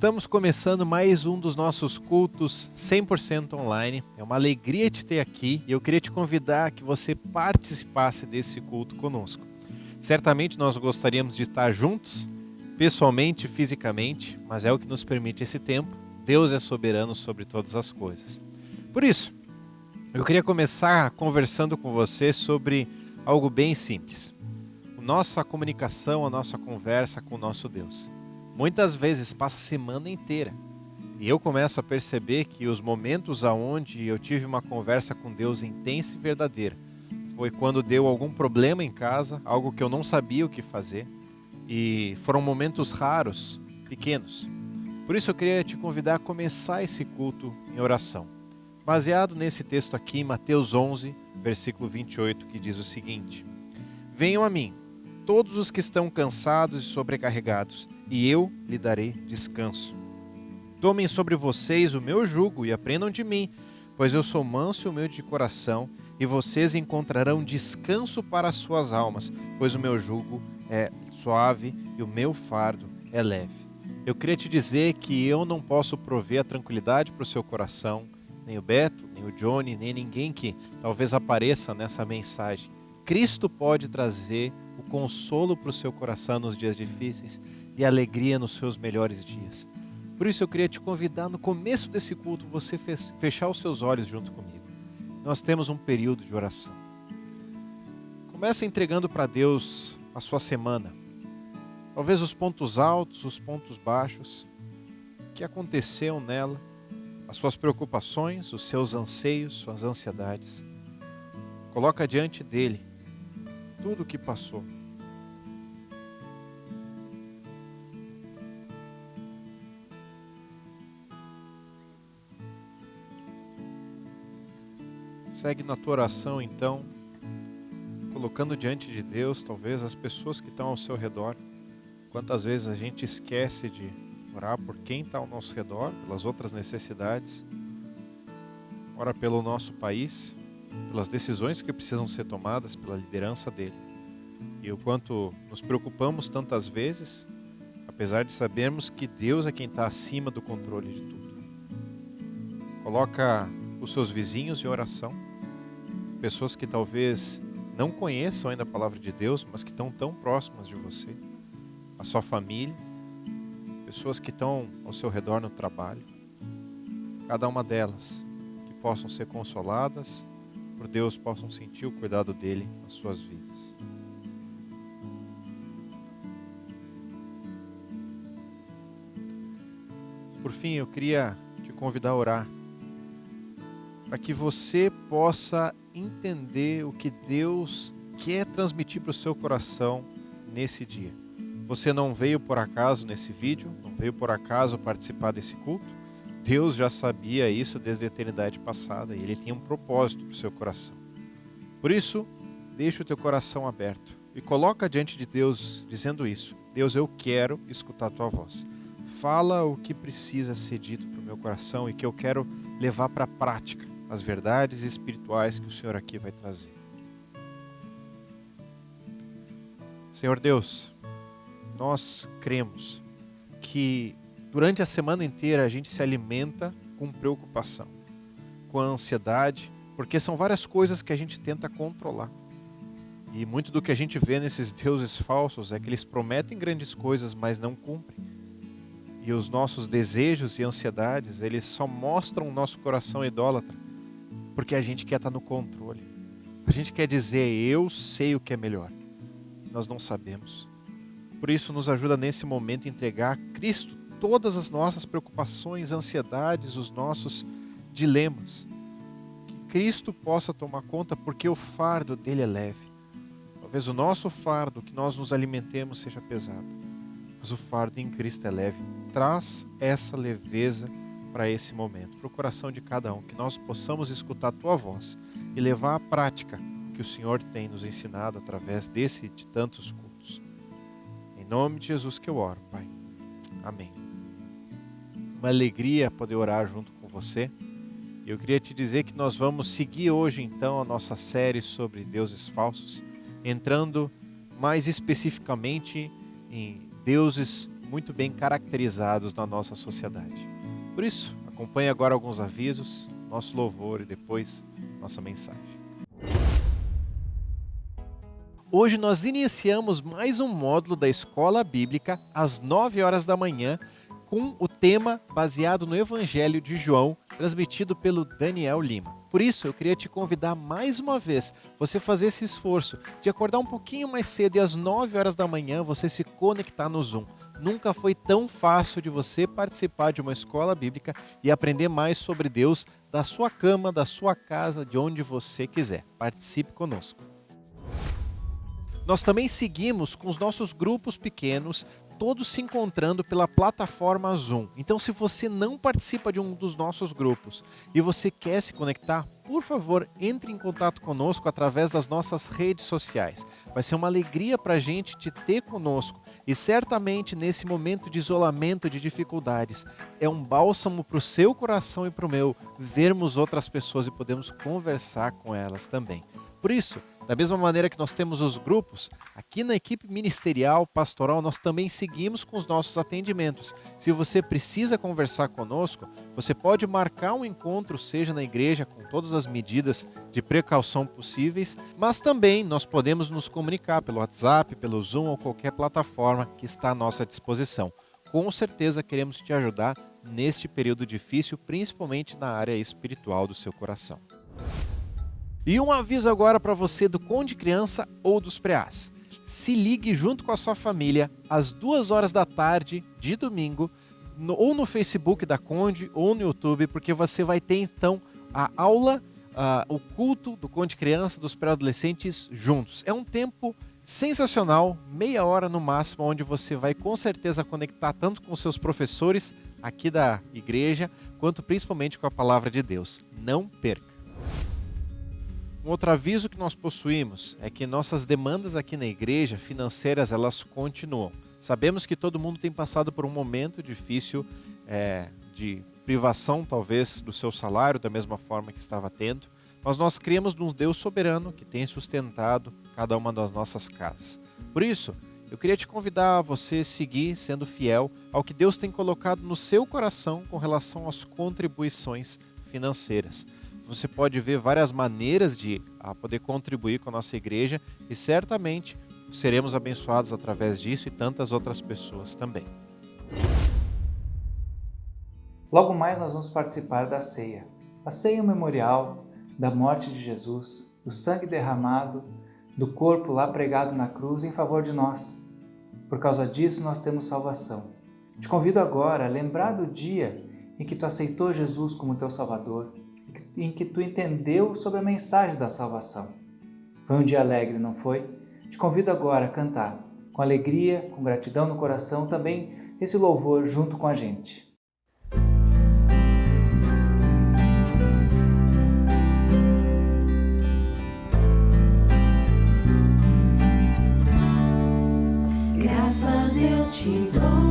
Estamos começando mais um dos nossos cultos 100% online. É uma alegria te ter aqui e eu queria te convidar a que você participasse desse culto conosco. Certamente nós gostaríamos de estar juntos, pessoalmente, fisicamente, mas é o que nos permite esse tempo. Deus é soberano sobre todas as coisas. Por isso, eu queria começar conversando com você sobre algo bem simples. A nossa comunicação, a nossa conversa com o nosso Deus. Muitas vezes passa a semana inteira e eu começo a perceber que os momentos aonde eu tive uma conversa com Deus intensa e verdadeira foi quando deu algum problema em casa, algo que eu não sabia o que fazer, e foram momentos raros, pequenos. Por isso eu queria te convidar a começar esse culto em oração, baseado nesse texto aqui em Mateus 11, versículo 28, que diz o seguinte: Venham a mim, todos os que estão cansados e sobrecarregados, e eu lhe darei descanso. Tomem sobre vocês o meu jugo e aprendam de mim, pois eu sou manso e humilde de coração, e vocês encontrarão descanso para as suas almas, pois o meu jugo é suave e o meu fardo é leve. Eu queria te dizer que eu não posso prover a tranquilidade para o seu coração, nem o Beto, nem o Johnny, nem ninguém que talvez apareça nessa mensagem. Cristo pode trazer o consolo para o seu coração nos dias difíceis e a alegria nos seus melhores dias. Por isso eu queria te convidar no começo desse culto você fechar os seus olhos junto comigo. Nós temos um período de oração. Começa entregando para Deus a sua semana. Talvez os pontos altos, os pontos baixos, o que aconteceu nela, as suas preocupações, os seus anseios, suas ansiedades. Coloca diante dele tudo o que passou. Segue na tua oração então, colocando diante de Deus talvez as pessoas que estão ao seu redor. Quantas vezes a gente esquece de orar por quem está ao nosso redor, pelas outras necessidades. Ora pelo nosso país, pelas decisões que precisam ser tomadas pela liderança dele. E o quanto nos preocupamos tantas vezes, apesar de sabermos que Deus é quem está acima do controle de tudo. Coloca os seus vizinhos em oração, pessoas que talvez não conheçam ainda a palavra de Deus, mas que estão tão próximas de você, a sua família, pessoas que estão ao seu redor no trabalho, cada uma delas que possam ser consoladas por Deus, possam sentir o cuidado dele nas suas vidas. Por fim, eu queria te convidar a orar para que você possa entender o que Deus quer transmitir para o seu coração nesse dia. Você não veio por acaso nesse vídeo, não veio por acaso participar desse culto. Deus já sabia isso desde a eternidade passada e Ele tinha um propósito para o seu coração. Por isso, deixa o teu coração aberto e coloca diante de Deus dizendo isso: Deus, eu quero escutar a tua voz. Fala o que precisa ser dito para o meu coração e que eu quero levar para a prática as verdades espirituais que o Senhor aqui vai trazer. Senhor Deus, nós cremos que durante a semana inteira a gente se alimenta com preocupação, com ansiedade, porque são várias coisas que a gente tenta controlar. E muito do que a gente vê nesses deuses falsos é que eles prometem grandes coisas, mas não cumprem. E os nossos desejos e ansiedades, eles só mostram o nosso coração idólatra, porque a gente quer estar no controle. A gente quer dizer, eu sei o que é melhor. Nós não sabemos. Por isso nos ajuda nesse momento a entregar a Cristo todas as nossas preocupações, ansiedades, os nossos dilemas. Que Cristo possa tomar conta, porque o fardo dele é leve. Talvez o nosso fardo, que nós nos alimentemos, seja pesado, mas o fardo em Cristo é leve. Traz essa leveza para esse momento, para o coração de cada um, que nós possamos escutar a tua voz e levar à prática o que o Senhor tem nos ensinado através desse e de tantos cultos. Em nome de Jesus que eu oro, Pai. Amém. Uma alegria poder orar junto com você. Eu queria te dizer que nós vamos seguir hoje então a nossa série sobre deuses falsos, entrando mais especificamente em deuses muito bem caracterizados na nossa sociedade. Por isso, acompanhe agora alguns avisos, nosso louvor e depois nossa mensagem. Hoje nós iniciamos mais um módulo da Escola Bíblica às 9 horas da manhã com o tema baseado no Evangelho de João, transmitido pelo Daniel Lima. Por isso, eu queria te convidar mais uma vez, você fazer esse esforço de acordar um pouquinho mais cedo e às 9 horas da manhã você se conectar no Zoom. Nunca foi tão fácil de você participar de uma escola bíblica e aprender mais sobre Deus da sua cama, da sua casa, de onde você quiser. Participe conosco. Nós também seguimos com os nossos grupos pequenos, todos se encontrando pela plataforma Zoom. Então, se você não participa de um dos nossos grupos e você quer se conectar, por favor, entre em contato conosco através das nossas redes sociais. Vai ser uma alegria para a gente te ter conosco e certamente nesse momento de isolamento, de dificuldades, é um bálsamo para o seu coração e para o meu vermos outras pessoas e podemos conversar com elas também. Por isso, da mesma maneira que nós temos os grupos, aqui na equipe ministerial, pastoral, nós também seguimos com os nossos atendimentos. Se você precisa conversar conosco, você pode marcar um encontro, seja na igreja, com todas as medidas de precaução possíveis, mas também nós podemos nos comunicar pelo WhatsApp, pelo Zoom ou qualquer plataforma que está à nossa disposição. Com certeza queremos te ajudar neste período difícil, principalmente na área espiritual do seu coração. E um aviso agora para você do Conde Criança ou dos Preás. Se ligue junto com a sua família às 2 horas da tarde de domingo, ou no Facebook da Conde ou no YouTube, porque você vai ter então a aula, o culto do Conde Criança, dos pré-adolescentes juntos. É um tempo sensacional, meia hora no máximo, onde você vai com certeza conectar tanto com seus professores aqui da igreja, quanto principalmente com a palavra de Deus. Não perca! Um outro aviso que nós possuímos é que nossas demandas aqui na igreja financeiras, elas continuam. Sabemos que todo mundo tem passado por um momento difícil de privação, talvez, do seu salário, da mesma forma que estava tendo, mas nós cremos num Deus soberano que tem sustentado cada uma das nossas casas. Por isso, eu queria te convidar a você seguir sendo fiel ao que Deus tem colocado no seu coração com relação às contribuições financeiras. Você pode ver várias maneiras de poder contribuir com a nossa igreja e certamente seremos abençoados através disso e tantas outras pessoas também. Logo mais nós vamos participar da ceia. A ceia é um memorial da morte de Jesus, do sangue derramado, do corpo lá pregado na cruz em favor de nós. Por causa disso nós temos salvação. Te convido agora a lembrar do dia em que tu aceitou Jesus como teu Salvador, em que tu entendeu sobre a mensagem da salvação. Foi um dia alegre, não foi? Te convido agora a cantar, com alegria, com gratidão no coração, também esse louvor junto com a gente. Graças eu te dou.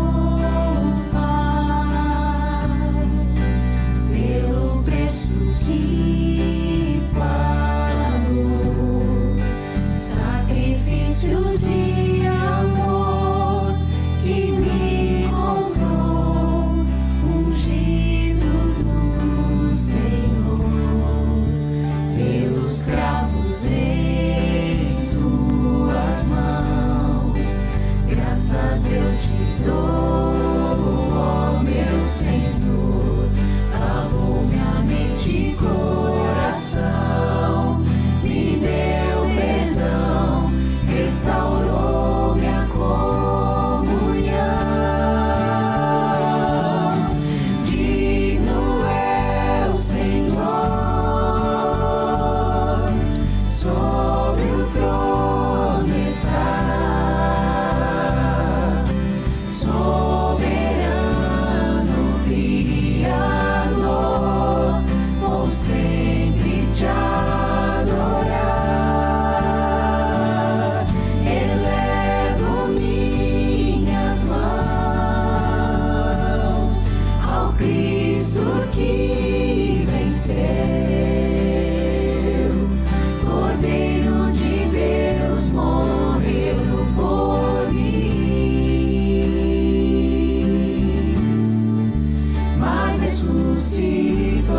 ressuscitou.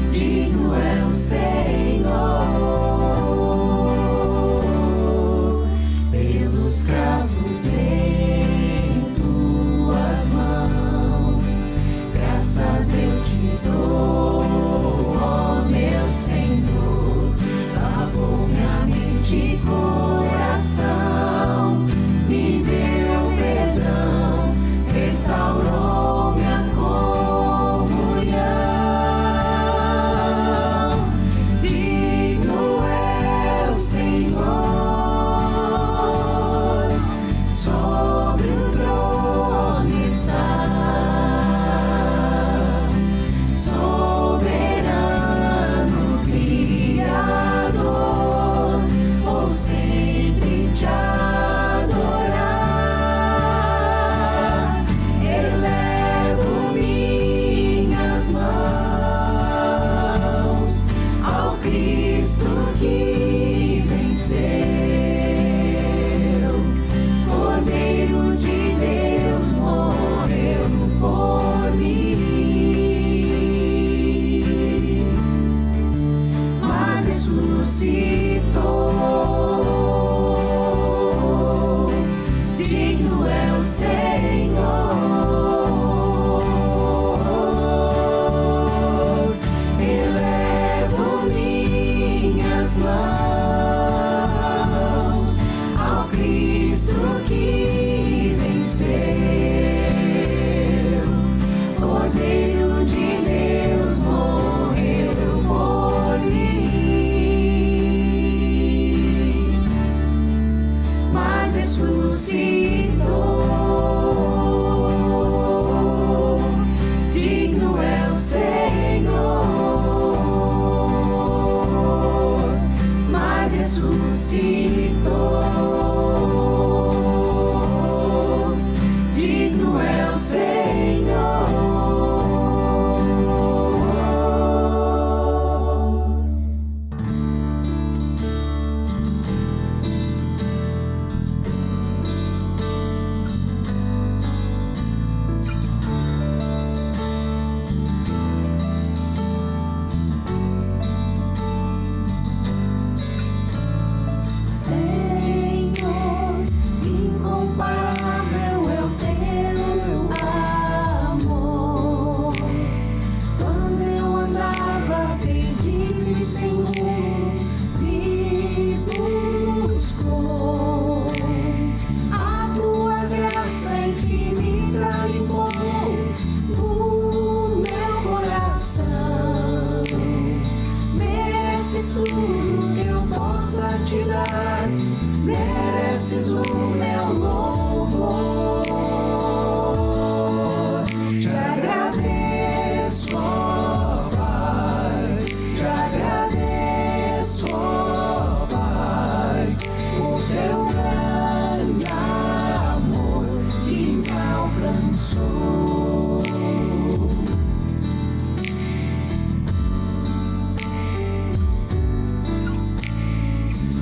Digno é o Senhor, pelos cravos em tuas mãos, graças eu te dou, ó meu Senhor. Lavou-me a mente e coração, me deu perdão, restaurou minha comunhão. Digno é o Senhor, sobre o trono está, soberano Criador, vou sempre te adorar. Elevo minhas mãos ao Cristo que venceu, Cordeiro de Deus morreu por mim, mas ressuscitou. Digno é o Senhor, elevo minhas mãos ao Cristo que venceu, Cordeiro de Deus morreu por mim, mas ressuscitou. Digno é o Senhor, mas ressuscitou. Digno é o Senhor. Senhor, incomparável é o teu amor. Quando eu andava perdido e sem rumo, me buscou. A tua graça infinita limpou o meu coração. Mereces tudo que eu possa te dar, mereces o meu louvor. Te agradeço, ó Pai, te agradeço, ó Pai, por teu grande amor que me alcançou.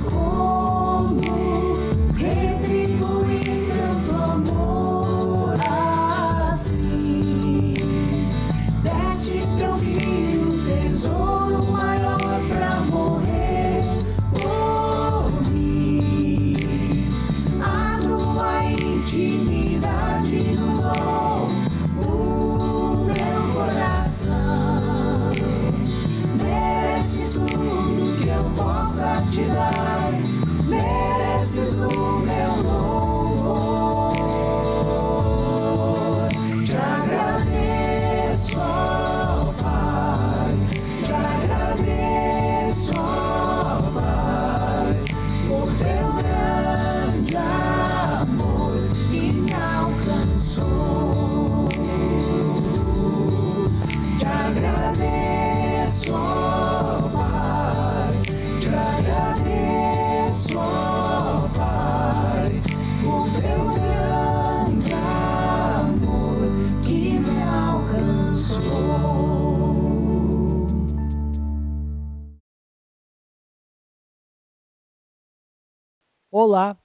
Como retribuir tanto amor assim? Deste teu filho tesouro maior pra morrer por mim. A tua intimidade inundou o meu coração. Mereces tudo que eu possa te dar, mereces o meu louvor. Te agradeço, ó Pai, te agradeço, ó Pai, por teu grande amor que me alcançou. Te agradeço, ó Pai, te agradeço, ó Pai, por teu grande amor que me alcançou. Olá!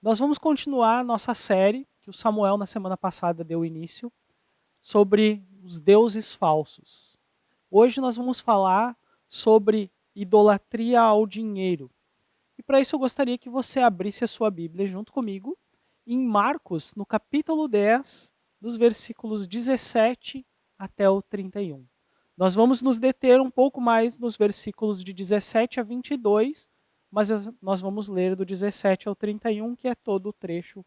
Nós vamos continuar nossa série que o Samuel na semana passada deu início, sobre os deuses falsos. Hoje nós vamos falar sobre idolatria ao dinheiro. E para isso eu gostaria que você abrisse a sua Bíblia junto comigo em Marcos, no capítulo 10, dos versículos 17 até o 31. Nós vamos nos deter um pouco mais nos versículos de 17 a 22, mas nós vamos ler do 17 ao 31, que é todo o trecho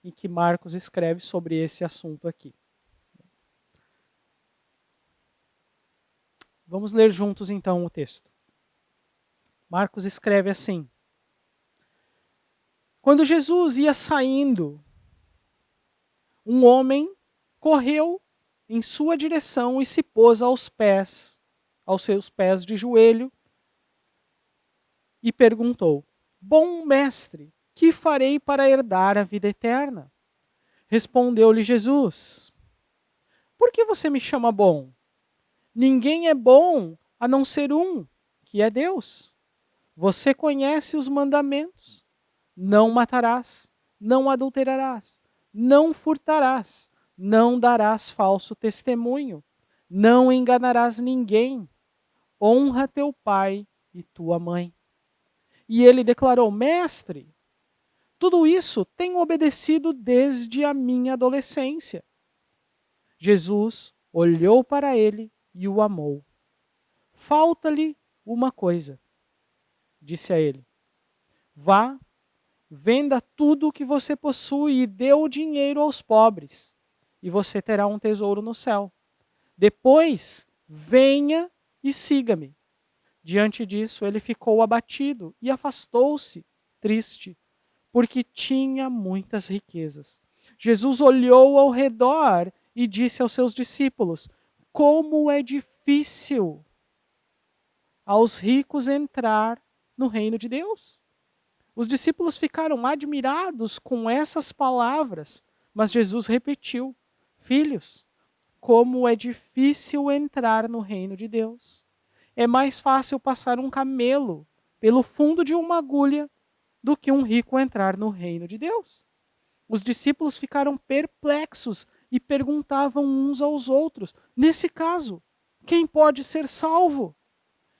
em que Marcos escreve sobre esse assunto aqui. Vamos ler juntos então o texto. Marcos escreve assim: Quando Jesus ia saindo, um homem correu em sua direção e se pôs aos seus pés de joelho, e perguntou: Bom mestre, que farei para herdar a vida eterna? Respondeu-lhe Jesus: Por que você me chama bom? Ninguém é bom a não ser um, que é Deus. Você conhece os mandamentos: não matarás, não adulterarás, não furtarás, não darás falso testemunho, não enganarás ninguém, honra teu pai e tua mãe. E ele declarou: Mestre, tudo isso tenho obedecido desde a minha adolescência. Jesus olhou para ele e o amou. Falta-lhe uma coisa, disse a ele: Vá, venda tudo o que você possui e dê o dinheiro aos pobres, e você terá um tesouro no céu. Depois, venha e siga-me. Diante disso, ele ficou abatido e afastou-se, triste, porque tinha muitas riquezas. Jesus olhou ao redor e disse aos seus discípulos: Como é difícil aos ricos entrar no reino de Deus. Os discípulos ficaram admirados com essas palavras, mas Jesus repetiu: Filhos, como é difícil entrar no reino de Deus. É mais fácil passar um camelo pelo fundo de uma agulha do que um rico entrar no reino de Deus. Os discípulos ficaram perplexos e perguntavam uns aos outros: Nesse caso, quem pode ser salvo?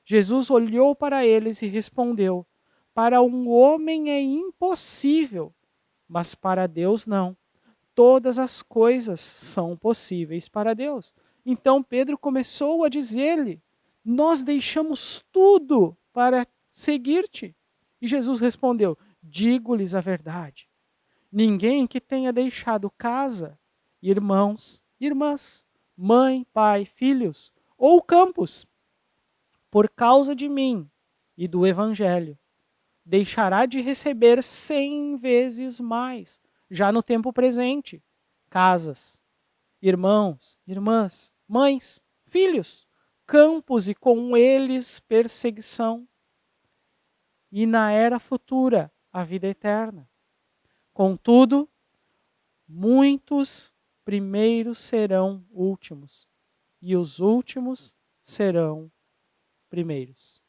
Jesus olhou para eles e respondeu: Para um homem é impossível, mas para Deus não. Todas as coisas são possíveis para Deus. Então Pedro começou a dizer-lhe: Nós deixamos tudo para seguir-te. E Jesus respondeu: Digo-lhes a verdade. Ninguém que tenha deixado casa, irmãos, irmãs, mãe, pai, filhos ou campos, por causa de mim e do Evangelho, deixará de receber 100 vezes mais, já no tempo presente, casas, irmãos, irmãs, mães, filhos, campos e com eles perseguição, e na era futura a vida eterna. Contudo, muitos primeiros serão últimos, e os últimos serão primeiros.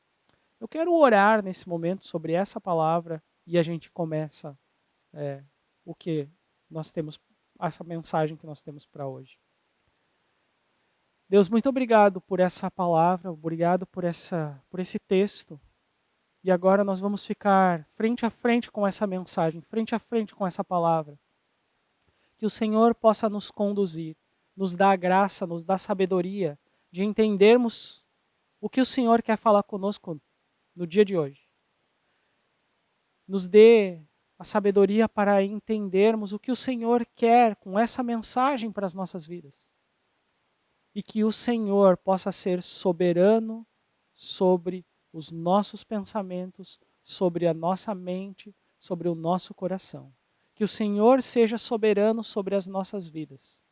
Eu quero orar nesse momento sobre essa palavra e a gente começa o que nós temos, essa mensagem que nós temos para hoje. Deus, muito obrigado por essa palavra, obrigado por esse texto. E agora nós vamos ficar frente a frente com essa mensagem, frente a frente com essa palavra. Que o Senhor possa nos conduzir, nos dar a graça, nos dar sabedoria de entendermos o que o Senhor quer falar conosco no dia de hoje. Nos dê a sabedoria para entendermos o que o Senhor quer com essa mensagem para as nossas vidas. E que o Senhor possa ser soberano sobre os nossos pensamentos, sobre a nossa mente, sobre o nosso coração. Que o Senhor seja soberano sobre as nossas vidas.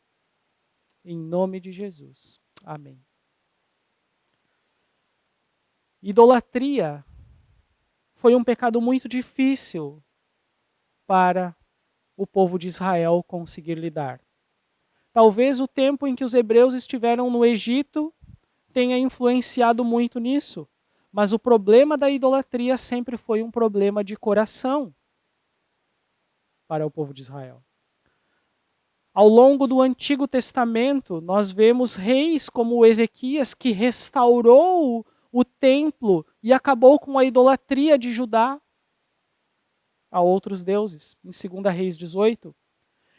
Em nome de Jesus. Amém. Idolatria foi um pecado muito difícil para o povo de Israel conseguir lidar. Talvez o tempo em que os hebreus estiveram no Egito tenha influenciado muito nisso, mas o problema da idolatria sempre foi um problema de coração para o povo de Israel. Ao longo do Antigo Testamento, nós vemos reis como Ezequias, que restaurou o templo e acabou com a idolatria de Judá a outros deuses, em 2 Reis 18.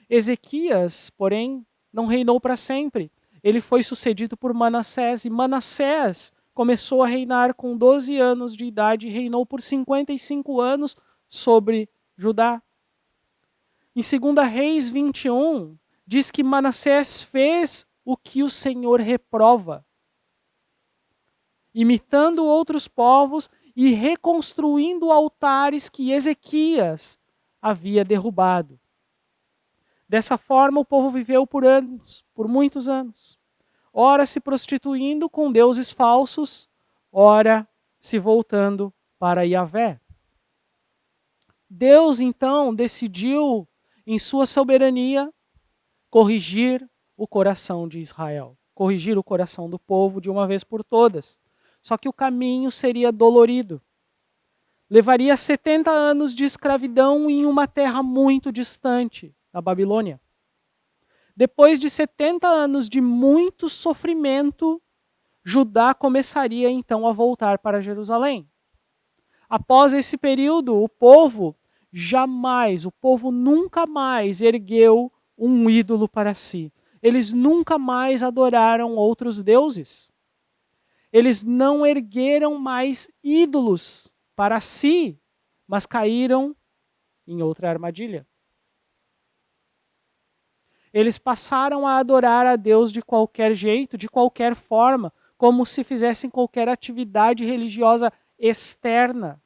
Ezequias, porém, não reinou para sempre. Ele foi sucedido por Manassés, e Manassés começou a reinar com 12 anos de idade e reinou por 55 anos sobre Judá. Em 2 Reis 21, diz que Manassés fez o que o Senhor reprova, imitando outros povos e reconstruindo altares que Ezequias havia derrubado. Dessa forma, o povo viveu por anos, por muitos anos. Ora se prostituindo com deuses falsos, ora se voltando para Yahvé. Deus, então, decidiu, em sua soberania, corrigir o coração de Israel, corrigir o coração do povo de uma vez por todas. Só que o caminho seria dolorido. Levaria 70 anos de escravidão em uma terra muito distante, na Babilônia. Depois de 70 anos de muito sofrimento, Judá começaria então a voltar para Jerusalém. Após esse período, o povo nunca mais ergueu um ídolo para si. Eles nunca mais adoraram outros deuses. Eles não ergueram mais ídolos para si, mas caíram em outra armadilha. Eles passaram a adorar a Deus de qualquer jeito, de qualquer forma, como se fizessem qualquer atividade religiosa externa.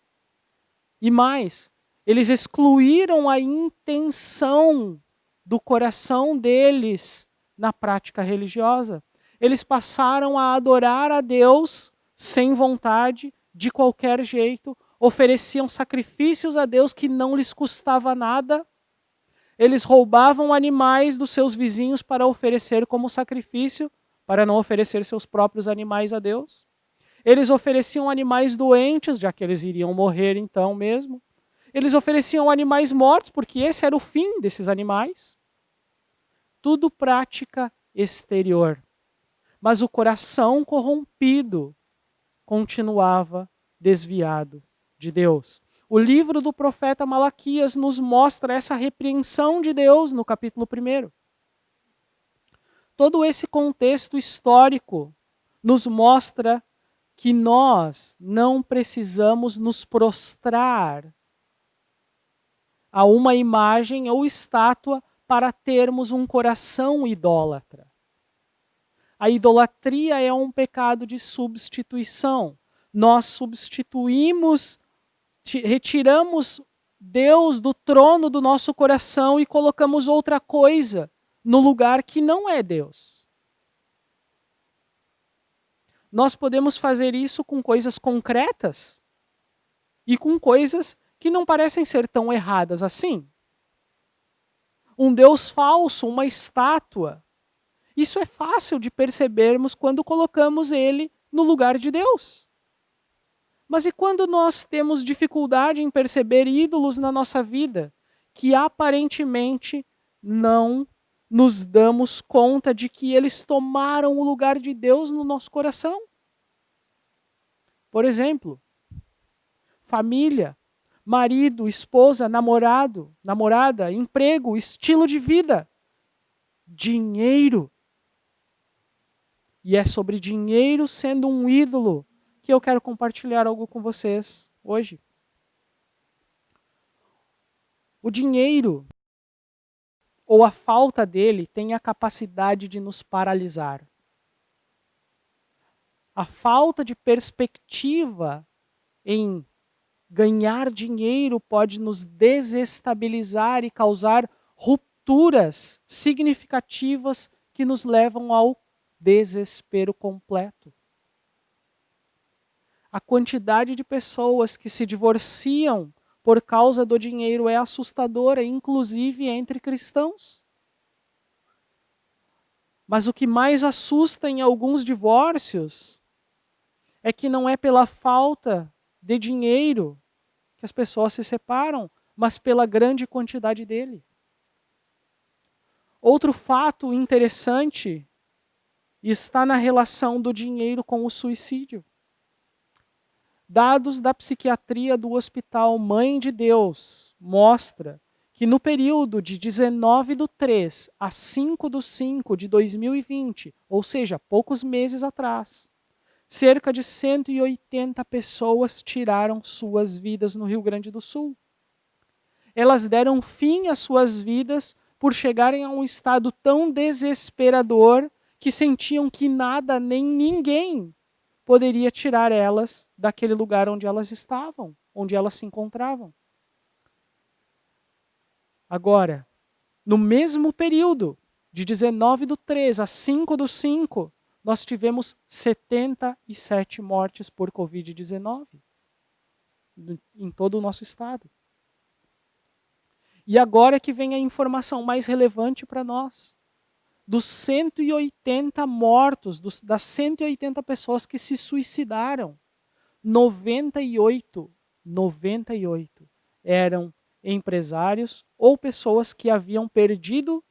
E mais, eles excluíram a intenção do coração deles na prática religiosa. Eles passaram a adorar a Deus sem vontade, de qualquer jeito, ofereciam sacrifícios a Deus que não lhes custava nada. Eles roubavam animais dos seus vizinhos para oferecer como sacrifício, para não oferecer seus próprios animais a Deus. Eles ofereciam animais doentes, já que eles iriam morrer então mesmo. Eles ofereciam animais mortos, porque esse era o fim desses animais. Tudo prática exterior. Mas o coração corrompido continuava desviado de Deus. O livro do profeta Malaquias nos mostra essa repreensão de Deus no capítulo 1. Todo esse contexto histórico nos mostra que nós não precisamos nos prostrar a uma imagem ou estátua para termos um coração idólatra. A idolatria é um pecado de substituição. Nós substituímos, retiramos Deus do trono do nosso coração e colocamos outra coisa no lugar que não é Deus. Nós podemos fazer isso com coisas concretas e com coisas que não parecem ser tão erradas assim. Um Deus falso, uma estátua. Isso é fácil de percebermos quando colocamos ele no lugar de Deus. Mas e quando nós temos dificuldade em perceber ídolos na nossa vida, que aparentemente não nos damos conta de que eles tomaram o lugar de Deus no nosso coração? Por exemplo, família, marido, esposa, namorado, namorada, emprego, estilo de vida, dinheiro. E é sobre dinheiro sendo um ídolo que eu quero compartilhar algo com vocês hoje. O dinheiro, ou a falta dele, tem a capacidade de nos paralisar. A falta de perspectiva em ganhar dinheiro pode nos desestabilizar e causar rupturas significativas que nos levam ao desespero completo. A quantidade de pessoas que se divorciam por causa do dinheiro é assustadora, inclusive entre cristãos. Mas o que mais assusta em alguns divórcios é que não é pela falta de dinheiro que as pessoas se separam, mas pela grande quantidade dele. Outro fato interessante está na relação do dinheiro com o suicídio. Dados da psiquiatria do Hospital Mãe de Deus mostra que no período de 19/3 a 5/5 de 2020, ou seja, poucos meses atrás, cerca de 180 pessoas tiraram suas vidas no Rio Grande do Sul. Elas deram fim às suas vidas por chegarem a um estado tão desesperador que sentiam que nada nem ninguém poderia tirar elas daquele lugar onde elas estavam, onde elas se encontravam. Agora, no mesmo período, de 19/3 a 5/5, nós tivemos 77 mortes por Covid-19 em todo o nosso estado. E agora é que vem a informação mais relevante para nós. Dos 180 mortos, das 180 pessoas que se suicidaram, 98 eram empresários ou pessoas que haviam perdido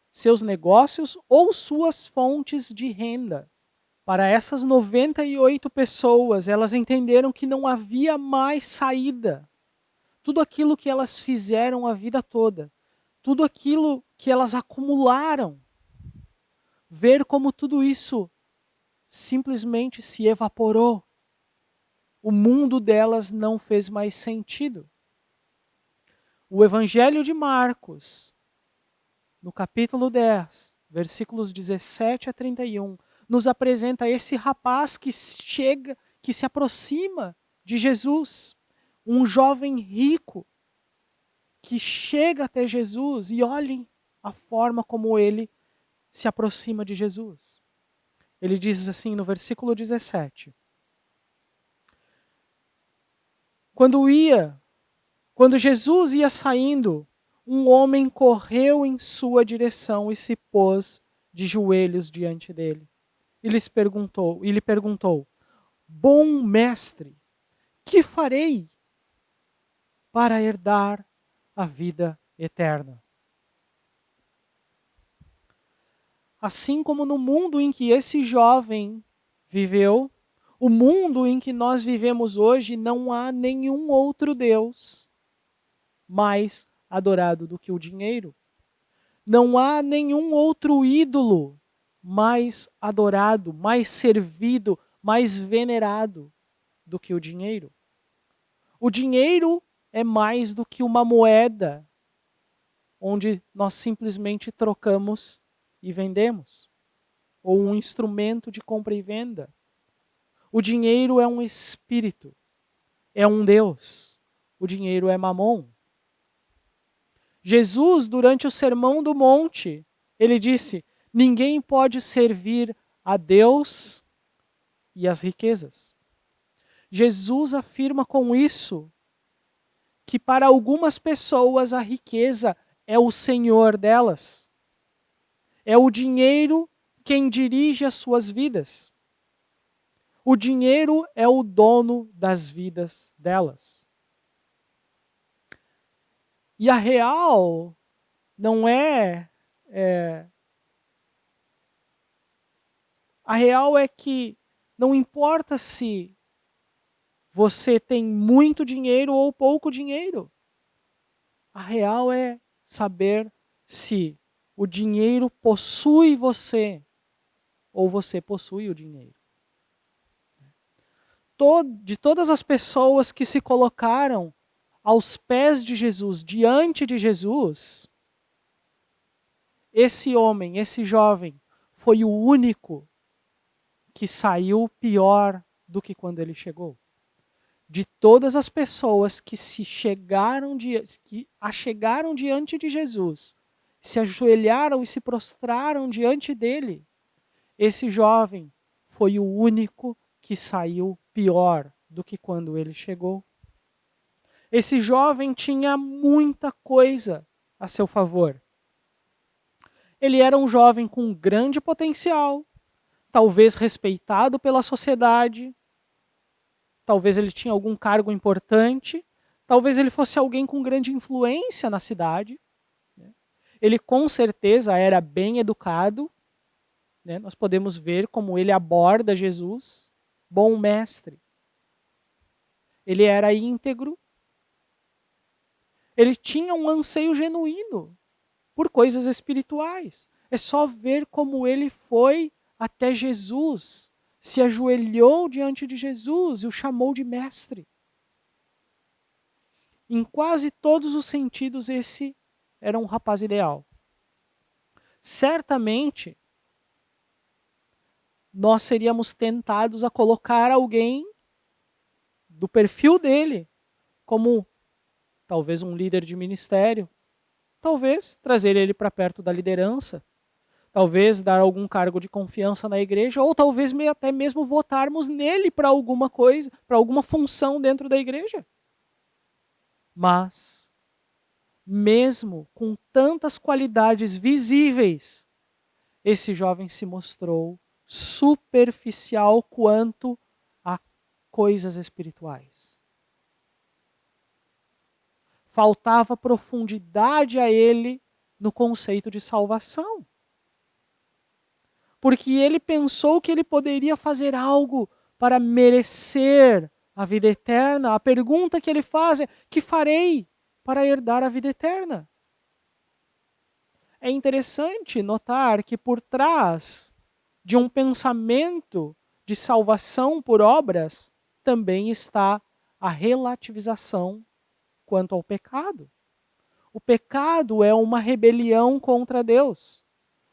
seus negócios ou suas fontes de renda. Para essas 98 pessoas, elas entenderam que não havia mais saída. Tudo aquilo que elas fizeram a vida toda, tudo aquilo que elas acumularam, ver como tudo isso simplesmente se evaporou. O mundo delas não fez mais sentido. O Evangelho de Marcos, no capítulo 10, versículos 17 a 31, nos apresenta esse rapaz que se aproxima de Jesus, um jovem rico que chega até Jesus, e olhem a forma como ele se aproxima de Jesus. Ele diz assim no versículo 17: Quando Jesus ia saindo, um homem correu em sua direção e se pôs de joelhos diante dele. E lhe perguntou: Bom mestre, que farei para herdar a vida eterna? Assim como no mundo em que esse jovem viveu, o mundo em que nós vivemos hoje, não há nenhum outro Deus mais adorado do que o dinheiro. Não há nenhum outro ídolo mais adorado, mais servido, mais venerado do que o dinheiro. O dinheiro é mais do que uma moeda onde nós simplesmente trocamos e vendemos, ou um instrumento de compra e venda. O dinheiro é um espírito, é um Deus. O dinheiro é Mamon. Jesus, durante o Sermão do Monte, ele disse: ninguém pode servir a Deus e as riquezas. Jesus afirma com isso que para algumas pessoas a riqueza é o senhor delas. É o dinheiro quem dirige as suas vidas. O dinheiro é o dono das vidas delas. E a real não a real é que não importa se você tem muito dinheiro ou pouco dinheiro. A real é saber se o dinheiro possui você ou você possui o dinheiro. De todas as pessoas que se colocaram aos pés de Jesus, diante de Jesus, esse homem, esse jovem, foi o único que saiu pior do que quando ele chegou. De todas as pessoas que chegaram diante de Jesus, se ajoelharam e se prostraram diante dele, esse jovem foi o único que saiu pior do que quando ele chegou. Esse jovem tinha muita coisa a seu favor. Ele era um jovem com grande potencial, talvez respeitado pela sociedade, talvez ele tinha algum cargo importante, talvez ele fosse alguém com grande influência na cidade. Ele com certeza era bem educado, né? Nós podemos ver como ele aborda Jesus, bom mestre. Ele era íntegro. Ele tinha um anseio genuíno por coisas espirituais. É só ver como ele foi até Jesus, se ajoelhou diante de Jesus e o chamou de mestre. Em quase todos os sentidos, esse era um rapaz ideal. Certamente, nós seríamos tentados a colocar alguém do perfil dele como talvez um líder de ministério, talvez trazer ele para perto da liderança, talvez dar algum cargo de confiança na igreja, ou talvez até mesmo votarmos nele para alguma coisa, para alguma função dentro da igreja. Mas, mesmo com tantas qualidades visíveis, esse jovem se mostrou superficial quanto a coisas espirituais. Faltava profundidade a ele no conceito de salvação. Porque ele pensou que ele poderia fazer algo para merecer a vida eterna. A pergunta que ele faz é: que farei para herdar a vida eterna? É interessante notar que por trás de um pensamento de salvação por obras, também está a relativização quanto ao pecado. O pecado é uma rebelião contra Deus.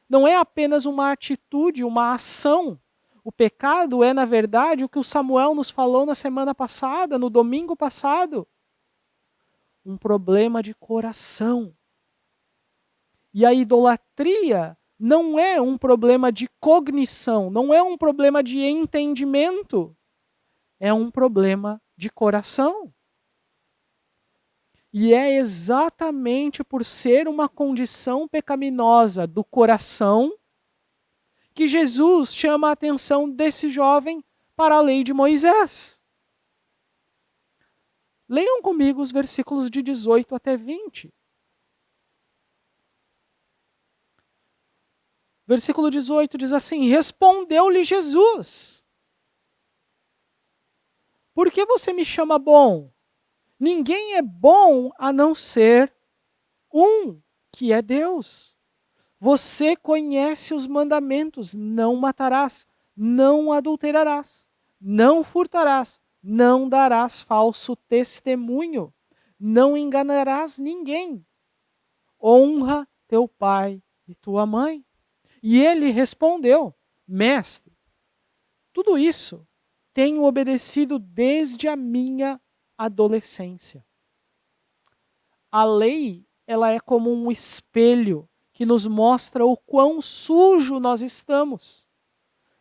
Não é apenas uma atitude, uma ação. O pecado é, na verdade, o que o Samuel nos falou na semana passada, no domingo passado. Um problema de coração. E a idolatria não é um problema de cognição, não é um problema de entendimento. É um problema de coração. E é exatamente por ser uma condição pecaminosa do coração que Jesus chama a atenção desse jovem para a lei de Moisés. Leiam comigo os versículos de 18 até 20. Versículo 18 diz assim: respondeu-lhe Jesus: por que você me chama bom? Ninguém é bom a não ser um, que é Deus. Você conhece os mandamentos: não matarás, não adulterarás, não furtarás, não darás falso testemunho, não enganarás ninguém. Honra teu pai e tua mãe. E ele respondeu: mestre, tudo isso tenho obedecido desde a minha adolescência. A lei, ela é como um espelho que nos mostra o quão sujo nós estamos.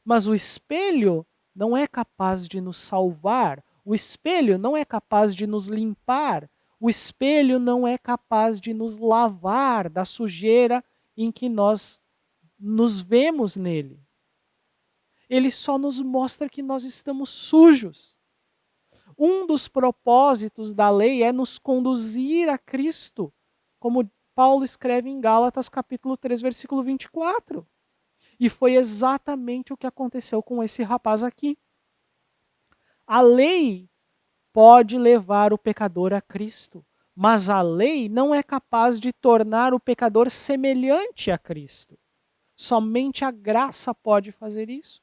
Mas o espelho não é capaz de nos salvar, o espelho não é capaz de nos limpar, o espelho não é capaz de nos lavar da sujeira em que nós nos vemos nele. Ele só nos mostra que nós estamos sujos. Um dos propósitos da lei é nos conduzir a Cristo, como Paulo escreve em Gálatas capítulo 3, versículo 24. E foi exatamente o que aconteceu com esse rapaz aqui. A lei pode levar o pecador a Cristo, mas a lei não é capaz de tornar o pecador semelhante a Cristo. Somente a graça pode fazer isso.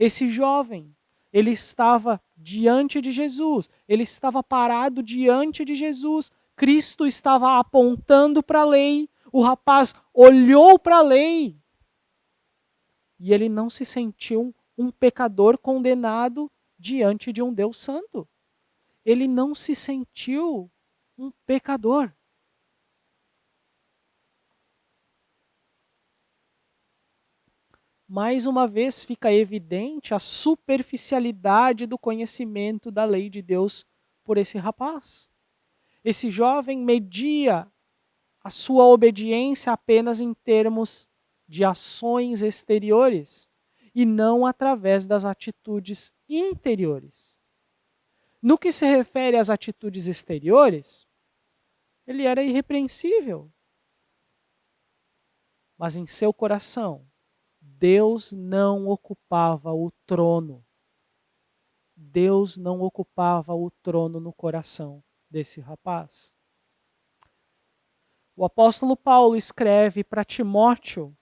Esse jovem, ele estava diante de Jesus, ele estava parado diante de Jesus, Cristo estava apontando para a lei, o rapaz olhou para a lei e ele não se sentiu um pecador condenado diante de um Deus santo. Ele não se sentiu um pecador. Mais uma vez fica evidente a superficialidade do conhecimento da lei de Deus por esse rapaz. Esse jovem media a sua obediência apenas em termos de ações exteriores e não através das atitudes interiores. No que se refere às atitudes exteriores, ele era irrepreensível. Mas em seu coração, Deus não ocupava o trono. Deus não ocupava o trono no coração desse rapaz. O apóstolo Paulo escreve para Timóteo,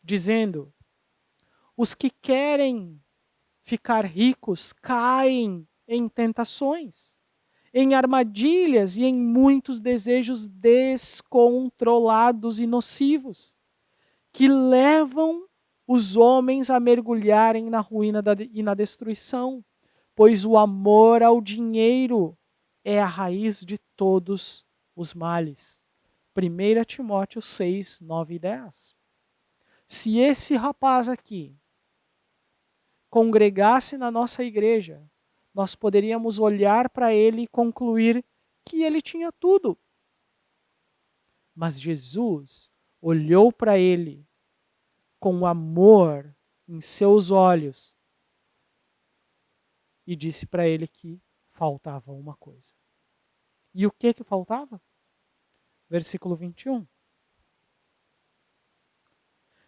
dizendo: os que querem ficar ricos caem em tentações, em armadilhas e em muitos desejos descontrolados e nocivos, que levam os homens a mergulharem na ruína e na destruição, pois o amor ao dinheiro é a raiz de todos os males. 1 Timóteo 6, 9 e 10. Se esse rapaz aqui congregasse na nossa igreja, nós poderíamos olhar para ele e concluir que ele tinha tudo. Mas Jesus olhou para ele com amor em seus olhos e disse para ele que faltava uma coisa. E o que faltava? Versículo 21.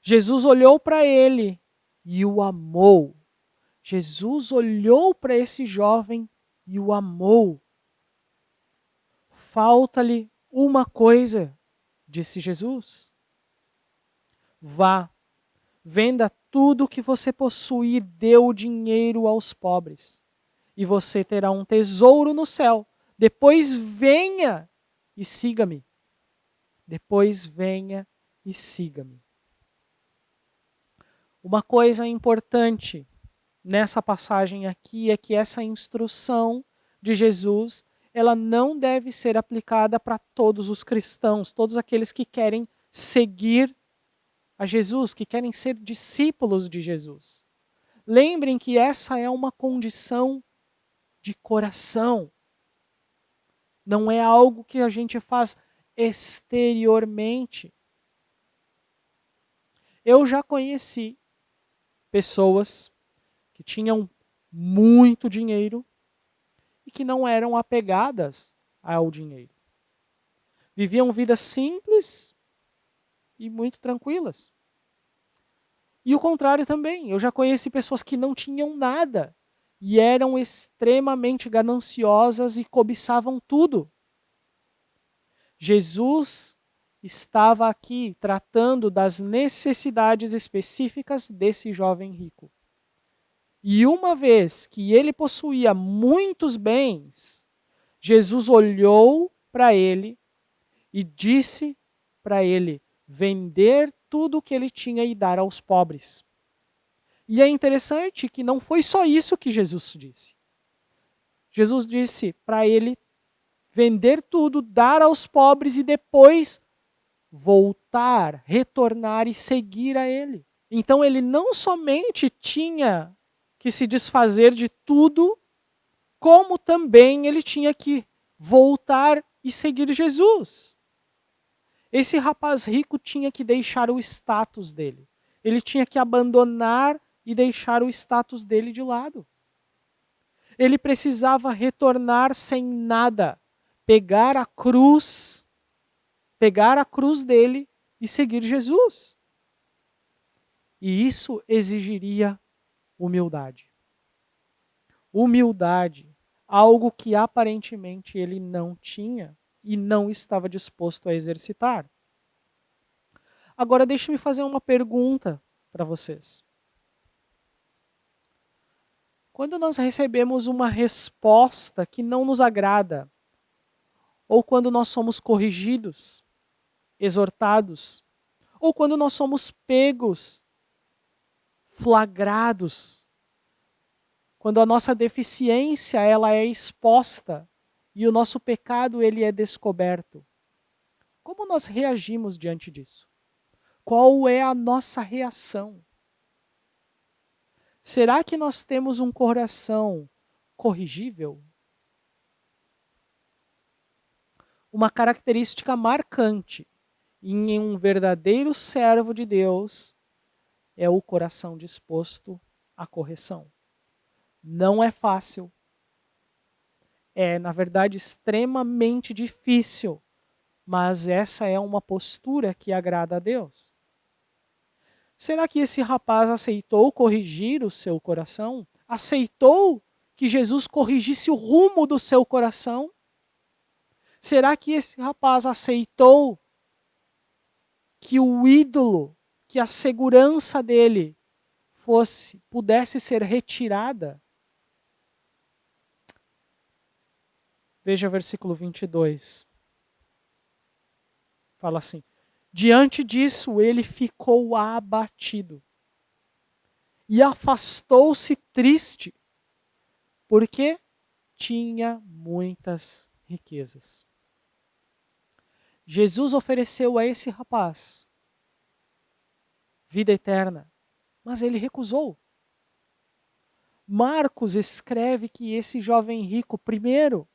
Jesus olhou para ele e o amou. Jesus olhou para esse jovem e o amou. Falta-lhe uma coisa, disse Jesus. Vá, venda tudo o que você possui e dê o dinheiro aos pobres, e você terá um tesouro no céu. Depois venha e siga-me. Depois venha e siga-me. Uma coisa importante nessa passagem aqui é que essa instrução de Jesus, ela não deve ser aplicada para todos os cristãos, todos aqueles que querem seguir a Jesus, que querem ser discípulos de Jesus. Lembrem que essa é uma condição de coração. Não é algo que a gente faz exteriormente. Eu já conheci pessoas que tinham muito dinheiro e que não eram apegadas ao dinheiro. Viviam vidas simples e muito tranquilas. E o contrário também. Eu já conheci pessoas que não tinham nada e eram extremamente gananciosas e cobiçavam tudo. Jesus estava aqui tratando das necessidades específicas desse jovem rico. E uma vez que ele possuía muitos bens, Jesus olhou para ele e disse para ele vender tudo o que ele tinha e dar aos pobres. E é interessante que não foi só isso que Jesus disse. Jesus disse para ele vender tudo, dar aos pobres e depois voltar, retornar e seguir a ele. Então ele não somente tinha que se desfazer de tudo, como também ele tinha que voltar e seguir Jesus. Esse rapaz rico tinha que deixar o status dele. Ele tinha que abandonar e deixar o status dele de lado. Ele precisava retornar sem nada, pegar a cruz dele e seguir Jesus. E isso exigiria humildade. Humildade, algo que aparentemente ele não tinha e não estava disposto a exercitar. Agora deixe-me fazer uma pergunta para vocês. Quando nós recebemos uma resposta que não nos agrada, ou quando nós somos corrigidos, exortados, ou quando nós somos pegos, flagrados, quando a nossa deficiência ela é exposta e o nosso pecado ele é descoberto, como nós reagimos diante disso? Qual é a nossa reação? Será que nós temos um coração corrigível? Uma característica marcante em um verdadeiro servo de Deus é o coração disposto à correção. Não é fácil. É, na verdade, extremamente difícil mas essa é uma postura que agrada a Deus. Será que esse rapaz aceitou corrigir o seu coração? Aceitou que Jesus corrigisse o rumo do seu coração? Será que esse rapaz aceitou que o ídolo, que a segurança dele pudesse ser retirada? Veja o versículo 22. Fala assim: diante disso ele ficou abatido e afastou-se triste, porque tinha muitas riquezas. Jesus ofereceu a esse rapaz vida eterna, mas ele recusou. Marcos escreve que esse jovem rico, primeiro,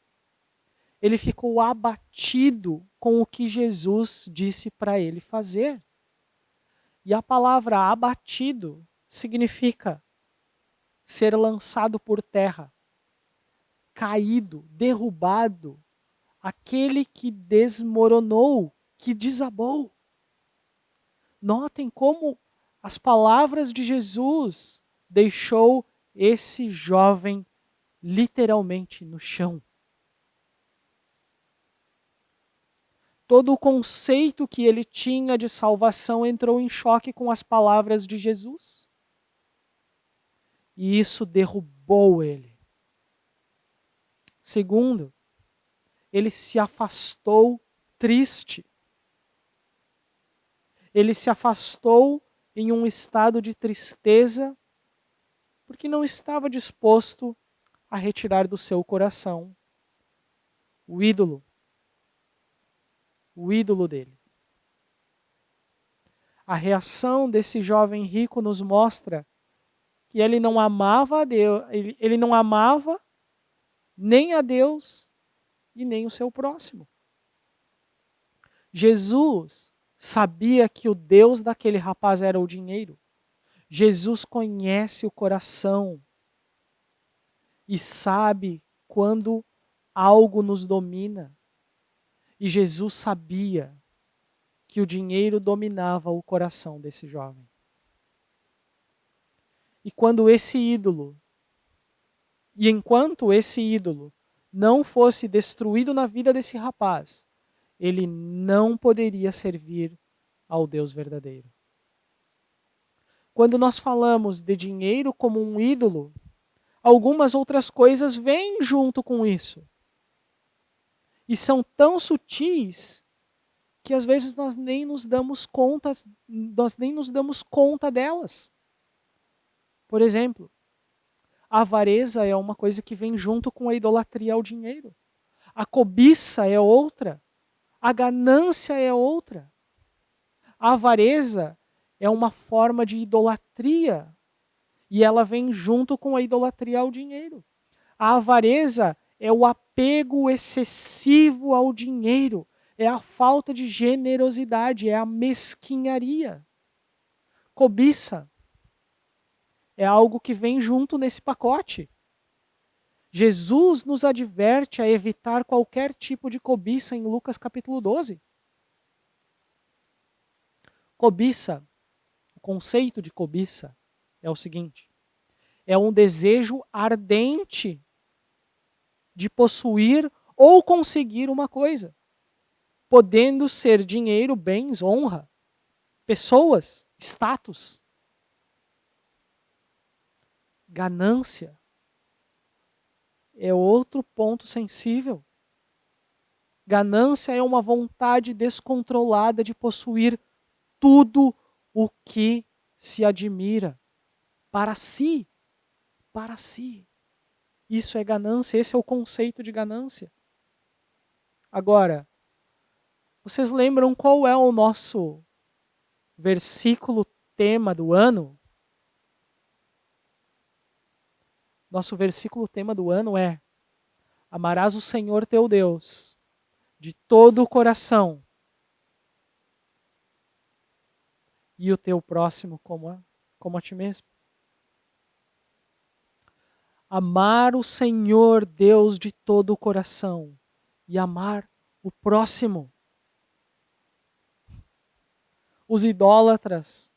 ele ficou abatido com o que Jesus disse para ele fazer. E a palavra abatido significa ser lançado por terra, caído, derrubado, aquele que desmoronou, que desabou. Notem como as palavras de Jesus deixou esse jovem literalmente no chão. Todo o conceito que ele tinha de salvação entrou em choque com as palavras de Jesus. E isso derrubou ele. Segundo, ele se afastou triste. Ele se afastou em um estado de tristeza, porque não estava disposto a retirar do seu coração o ídolo dele. A reação desse jovem rico nos mostra que ele não amava a Deus, ele não amava nem a Deus e nem o seu próximo. Jesus sabia que o Deus daquele rapaz era o dinheiro. Jesus conhece o coração e sabe quando algo nos domina. E Jesus sabia que o dinheiro dominava o coração desse jovem. E enquanto esse ídolo não fosse destruído na vida desse rapaz, ele não poderia servir ao Deus verdadeiro. Quando nós falamos de dinheiro como um ídolo, algumas outras coisas vêm junto com isso. E são tão sutis que às vezes nós nem nos damos conta delas. Por exemplo, a avareza é uma coisa que vem junto com a idolatria ao dinheiro. A cobiça é outra. A ganância é outra. A avareza é uma forma de idolatria e ela vem junto com a idolatria ao dinheiro. A avareza é o apego excessivo ao dinheiro, é a falta de generosidade, é a mesquinharia. Cobiça é algo que vem junto nesse pacote. Jesus nos adverte a evitar qualquer tipo de cobiça em Lucas capítulo 12. Cobiça, o conceito de cobiça é o seguinte: é um desejo ardente de possuir ou conseguir uma coisa, podendo ser dinheiro, bens, honra, pessoas, status. Ganância é outro ponto sensível. Ganância é uma vontade descontrolada de possuir tudo o que se admira para si. Para si. Isso é ganância, esse é o conceito de ganância. Agora, vocês lembram qual é o nosso versículo tema do ano? Nosso versículo tema do ano é: amarás o Senhor teu Deus de todo o coração e o teu próximo como a ti mesmo. Amar o Senhor Deus de todo o coração e amar o próximo. Os idólatras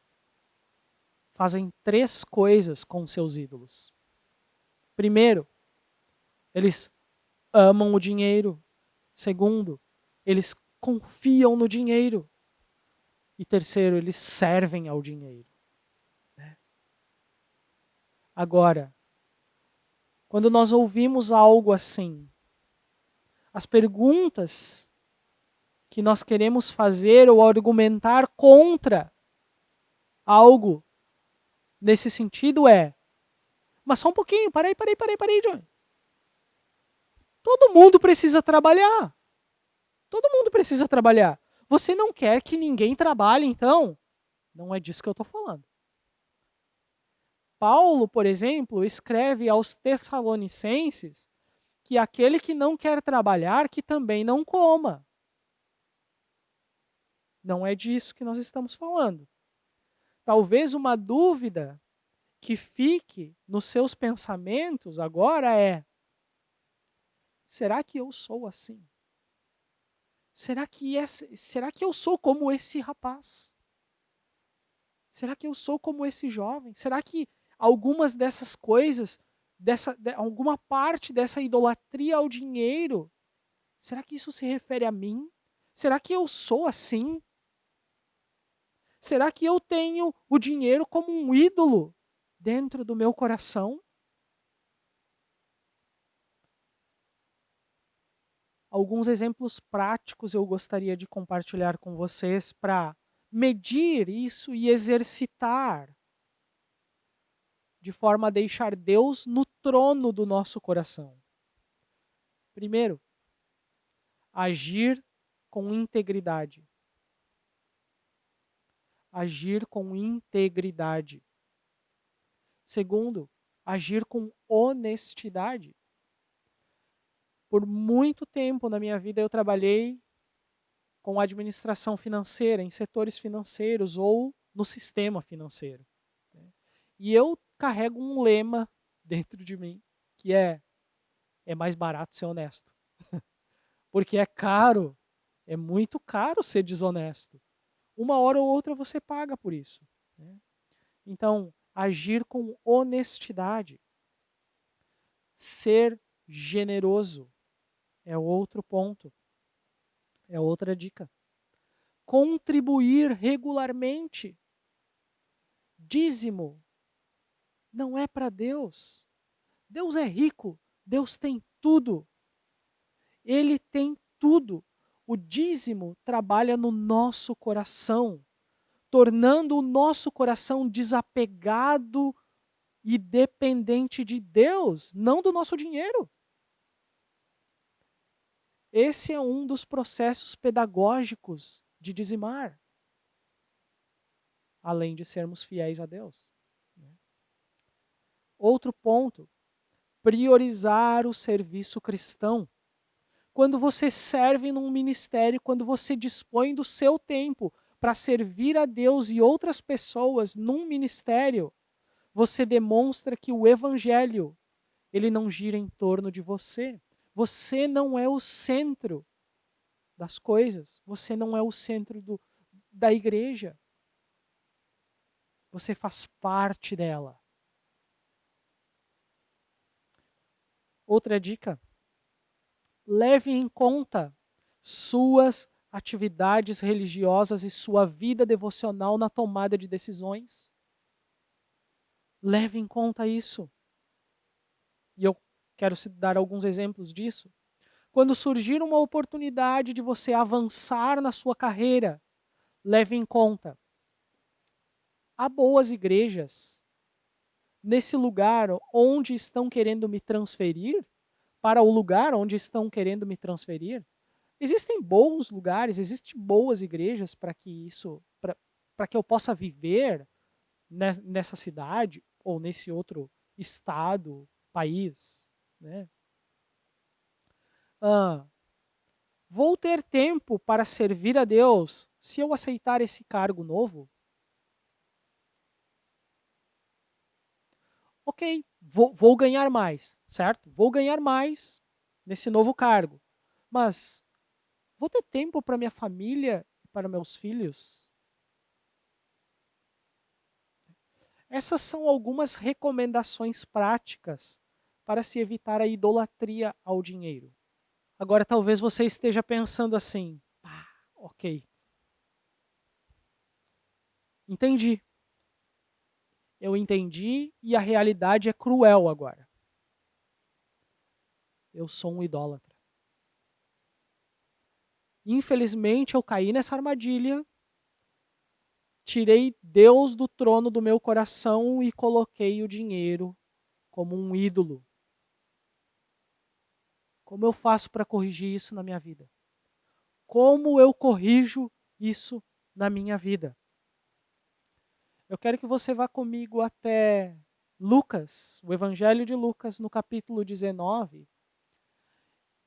fazem 3 coisas com seus ídolos. Primeiro, eles amam o dinheiro. Segundo, eles confiam no dinheiro. E terceiro, eles servem ao dinheiro. Agora, quando nós ouvimos algo assim, as perguntas que nós queremos fazer ou argumentar contra algo nesse sentido é: mas só um pouquinho, parei, John. Todo mundo precisa trabalhar. Todo mundo precisa trabalhar. Você não quer que ninguém trabalhe, então? Não é disso que eu estou falando. Paulo, por exemplo, escreve aos Tessalonicenses que aquele que não quer trabalhar, que também não coma. Não é disso que nós estamos falando. Talvez uma dúvida que fique nos seus pensamentos agora é: será que eu sou assim? Será que eu sou como esse rapaz? Será que eu sou como esse jovem? Será que algumas dessas coisas, alguma parte dessa idolatria ao dinheiro, será que isso se refere a mim? Será que eu sou assim? Será que eu tenho o dinheiro como um ídolo dentro do meu coração? Alguns exemplos práticos eu gostaria de compartilhar com vocês para medir isso e exercitar de forma a deixar Deus no trono do nosso coração. Primeiro, agir com integridade. Agir com integridade. Segundo, agir com honestidade. Por muito tempo na minha vida eu trabalhei com administração financeira, em setores financeiros ou no sistema financeiro. E eu carrego um lema dentro de mim, que é mais barato ser honesto. Porque é caro, é muito caro ser desonesto. Uma hora ou outra você paga por isso. Então, agir com honestidade. Ser generoso é outro ponto. É outra dica. Contribuir regularmente. Dízimo não é para Deus. Deus é rico, Deus tem tudo. Ele tem tudo. O dízimo trabalha no nosso coração, tornando o nosso coração desapegado e dependente de Deus, não do nosso dinheiro. Esse é um dos processos pedagógicos de dizimar, além de sermos fiéis a Deus. Outro ponto, priorizar o serviço cristão. Quando você serve num ministério, quando você dispõe do seu tempo para servir a Deus e outras pessoas num ministério, você demonstra que o evangelho, ele não gira em torno de você. Você não é o centro das coisas. Você não é o centro da igreja. Você faz parte dela. Outra dica. Leve em conta suas atividades religiosas e sua vida devocional na tomada de decisões. Leve em conta isso. E eu quero dar alguns exemplos disso. Quando surgir uma oportunidade de você avançar na sua carreira, leve em conta. Há boas igrejas nesse lugar onde estão querendo me transferir, para o lugar onde estão querendo me transferir. Existem bons lugares, existem boas igrejas para que eu possa viver nessa cidade ou nesse outro estado, país, né? Vou ter tempo para servir a Deus se eu aceitar esse cargo novo? Ok, vou ganhar mais, certo? Vou ganhar mais nesse novo cargo. Mas vou ter tempo para minha família e para meus filhos? Essas são algumas recomendações práticas para se evitar a idolatria ao dinheiro. Agora, talvez você esteja pensando assim, ok, entendi. Eu entendi e a realidade é cruel agora. Eu sou um idólatra. Infelizmente, eu caí nessa armadilha, tirei Deus do trono do meu coração e coloquei o dinheiro como um ídolo. Como eu faço para corrigir isso na minha vida? Como eu corrijo isso na minha vida? Eu quero que você vá comigo até Lucas, o Evangelho de Lucas, no capítulo 19,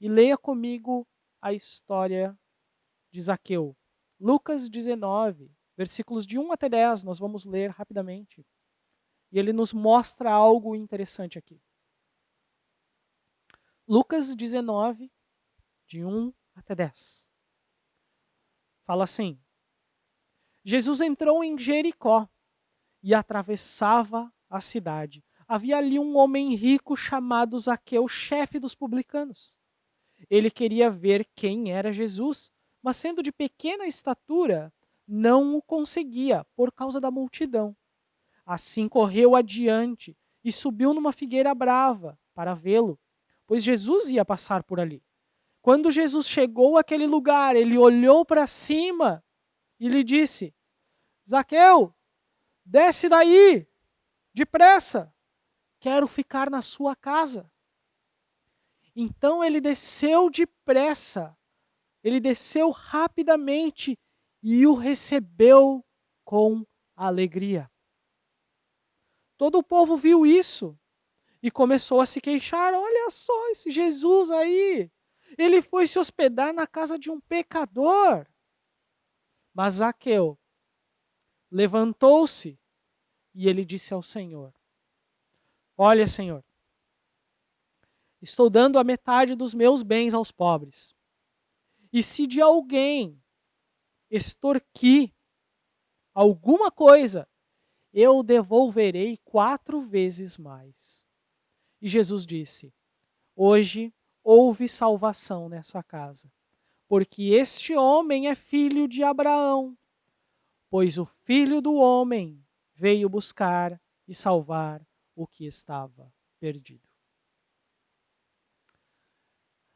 e leia comigo a história de Zaqueu. Lucas 19, versículos de 1 até 10, nós vamos ler rapidamente. E ele nos mostra algo interessante aqui. Lucas 19, de 1 até 10. Fala assim: Jesus entrou em Jericó e atravessava a cidade. Havia ali um homem rico chamado Zaqueu, chefe dos publicanos. Ele queria ver quem era Jesus, mas sendo de pequena estatura, não o conseguia por causa da multidão. Assim correu adiante e subiu numa figueira brava para vê-lo, pois Jesus ia passar por ali. Quando Jesus chegou àquele lugar, ele olhou para cima e lhe disse: Zaqueu, desce daí, depressa, quero ficar na sua casa. Então ele desceu depressa, ele desceu rapidamente e o recebeu com alegria. Todo o povo viu isso e começou a se queixar: olha só esse Jesus aí, ele foi se hospedar na casa de um pecador. Mas Zaqueu levantou-se e ele disse ao Senhor: olha, Senhor, estou dando a metade dos meus bens aos pobres. E se de alguém extorquir alguma coisa, eu devolverei 4 vezes mais. E Jesus disse: hoje houve salvação nessa casa, porque este homem é filho de Abraão, pois o Filho do Homem veio buscar e salvar o que estava perdido.